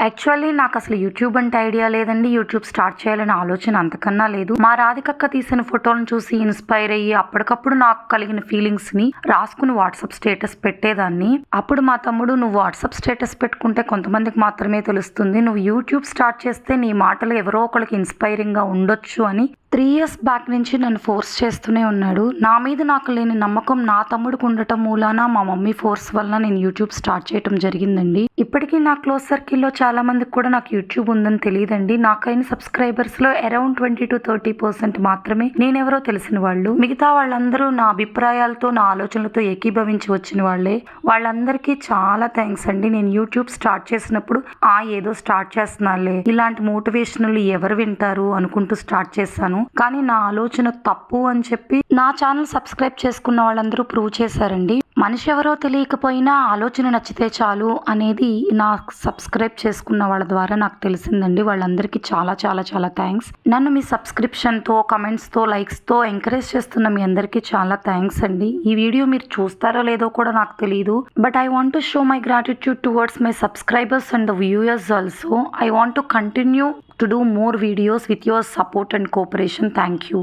Actually నాకసలు YouTube అంటే idea లేదండి. యూట్యూబ్ స్టార్ట్ చేయాలనే ఆలోచన అంతకన్నా లేదు. మా రాధికక్క తీసిన ఫోటోలను చూసి ఇన్‌స్పైర్ అయ్యి అప్పటికప్పుడు నాకు కలిగిన ఫీలింగ్స్‌ని రాసుకుని వాట్సాప్ స్టేటస్ పెట్టేదాన్ని. అప్పుడు మా తమ్ముడు, "నువ్వు వాట్సాప్ స్టేటస్ పెట్టుకుంటే కొంతమందికి మాత్రమే తెలుస్తుంది. నువ్వు యూట్యూబ్ స్టార్ట్ చేస్తే నీ మాటలు ఎవరో ఒకళ్ళకి ఇన్‌స్పైరింగ్‌గా ఉండొచ్చు" అని 3 ఇయర్స్ బ్యాక్ నుంచి నన్ను ఫోర్స్ చేస్తూనే ఉన్నాడు. నా మీద నాకు లేని నమ్మకం నా తమ్ముడికి ఉండటం మూలాన మా మమ్మీ ఫోర్స్ వల్ల నేను యూట్యూబ్ స్టార్ట్ చేయటం జరిగిందండి. ఇప్పటికీ నా క్లోజ్ సర్కిల్‌లో చాలా మందికి కూడా నాకు యూట్యూబ్ ఉందని తెలీదండి. నాకైన సబ్స్క్రైబర్స్‌లో అరౌండ్ 20-30% మాత్రమే నేనెవరో తెలిసిన వాళ్ళు. మిగతా వాళ్ళందరూ నా అభిప్రాయాలతో, నా ఆలోచనలతో ఏకీభవించి వచ్చిన వాళ్ళే. వాళ్ళందరికీ చాలా థ్యాంక్స్ అండి. నేను యూట్యూబ్ స్టార్ట్ చేసినప్పుడు ఏదో స్టార్ట్ చేస్తున్నానులే, ఇలాంటి మోటివేషనల్ ఎవరు వింటారు అనుకుంటూ స్టార్ట్ చేశాను. కానీ నా ఆలోచన తప్పు అని చెప్పి నా ఛానల్ సబ్స్క్రైబ్ చేసుకున్న వాళ్ళందరూ ప్రూవ్ చేశారండి. మనిషి ఎవరో తెలియకపోయినా ఆలోచన నచ్చితే చాలు అనేది నా సబ్స్క్రైబ్ చేసుకున్న వాళ్ళ ద్వారా నాకు తెలిసిందండి. వాళ్ళందరికీ చాలా చాలా చాలా థ్యాంక్స్. నన్ను మీ సబ్స్క్రిప్షన్తో, కమెంట్స్తో, లైక్స్తో ఎంకరేజ్ చేస్తున్న మీ అందరికీ చాలా థ్యాంక్స్ అండి. ఈ వీడియో మీరు చూస్తారో లేదో కూడా నాకు తెలియదు. But I want to show my gratitude towards my subscribers and the viewers also. I want to continue to do more videos with your support and cooperation. Thank you.